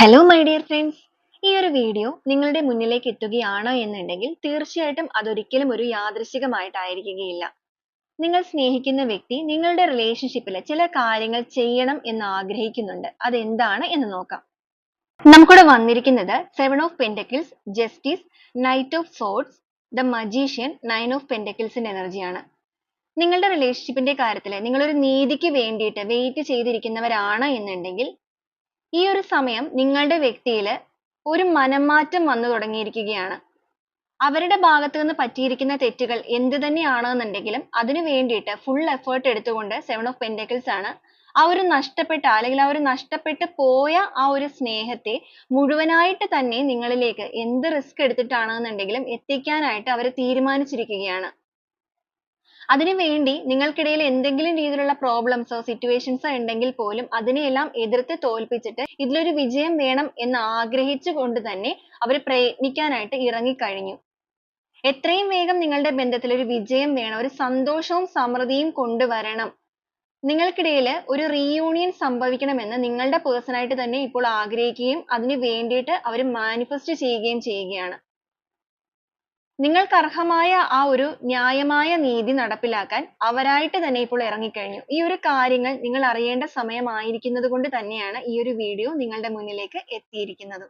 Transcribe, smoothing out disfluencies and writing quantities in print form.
Hello my dear friends, ഈ ഒരു video നിങ്ങളുടെ മുന്നിലേക്ക് എത്തുകയാണ് എന്നുണ്ടെങ്കിൽ തീർച്ചയായിട്ടും അതൊരിക്കലും ഒരു യാദൃശ്ചികമായിട്ടായിരിക്കുകയില്ല. നിങ്ങൾ സ്നേഹിക്കുന്ന വ്യക്തി നിങ്ങളുടെ റിലേഷൻഷിപ്പിൽ ചില കാര്യങ്ങൾ ചെയ്യണം എന്ന് ആഗ്രഹിക്കുന്നുണ്ട്. അതെന്താണ് എന്ന് നോക്കാം. നമുക്കിവിടെ വന്നിരിക്കുന്നത് 7 of pentacles, justice, knight of swords, the magician, 9 of പെന്റക്കിൾസിന്റെ എനർജിയാണ്. നിങ്ങളുടെ റിലേഷൻഷിപ്പിന്റെ കാര്യത്തിൽ നിങ്ങളൊരു നീതിക്ക് വേണ്ടിയിട്ട് വെയിറ്റ് ചെയ്തിരിക്കുന്നവരാണ് എന്നുണ്ടെങ്കിൽ ഈ ഒരു സമയം നിങ്ങളുടെ വ്യക്തിയിൽ ഒരു മനംമാറ്റം വന്നു തുടങ്ങിയിരിക്കുകയാണ്. അവരുടെ ഭാഗത്ത് നിന്ന് പറ്റിയിരിക്കുന്ന തെറ്റുകൾ എന്ത് തന്നെയാണെന്നുണ്ടെങ്കിലും അതിനു വേണ്ടിയിട്ട് full effort എടുത്തുകൊണ്ട് 7 ഓഫ് പെന്റക്കിൾസ് ആണ് ആ ഒരു നഷ്ടപ്പെട്ട അല്ലെങ്കിൽ ആ ഒരു നഷ്ടപ്പെട്ടു പോയ ആ ഒരു സ്നേഹത്തെ മുഴുവനായിട്ട് തന്നെ നിങ്ങളിലേക്ക് എന്ത് റിസ്ക് എടുത്തിട്ടാണെന്നുണ്ടെങ്കിലും എത്തിക്കാനായിട്ട് അവർ തീരുമാനിച്ചിരിക്കുകയാണ്. അതിനുവേണ്ടി നിങ്ങൾക്കിടയിൽ എന്തെങ്കിലും രീതിയിലുള്ള പ്രോബ്ലംസോ സിറ്റുവേഷൻസോ ഉണ്ടെങ്കിൽ പോലും അതിനെയെല്ലാം എതിർത്ത് തോൽപ്പിച്ചിട്ട് ഇതിലൊരു വിജയം വേണം എന്ന് ആഗ്രഹിച്ചുകൊണ്ട് തന്നെ അവർ പ്രയത്നിക്കാനായിട്ട് ഇറങ്ങിക്കഴിഞ്ഞു. എത്രയും വേഗം നിങ്ങളുടെ ബന്ധത്തിൽ ഒരു വിജയം വേണം, ഒരു സന്തോഷവും സമൃദ്ധിയും കൊണ്ടുവരണം, നിങ്ങൾക്കിടയിൽ ഒരു റീയൂണിയൻ സംഭവിക്കണമെന്ന് നിങ്ങളുടെ പേഴ്സൺ ആയിട്ട് തന്നെ ഇപ്പോൾ ആഗ്രഹിക്കുകയും അതിനു വേണ്ടിയിട്ട് അവർ മാനിഫെസ്റ്റ് ചെയ്യുകയും ചെയ്യുകയാണ്. നിങ്ങൾക്ക് അർഹമായ ആ ഒരു ന്യായമായ നീതി നടപ്പിലാക്കാൻ അവരായിട്ട് തന്നെ ഇപ്പോൾ ഇറങ്ങിക്കഴിഞ്ഞു. ഈ ഒരു കാര്യങ്ങൾ നിങ്ങൾ അറിയേണ്ട സമയമായിരിക്കുന്നത് കൊണ്ട് തന്നെയാണ് ഈ ഒരു വീഡിയോ നിങ്ങളുടെ മുന്നിലേക്ക് എത്തിയിരിക്കുന്നത്.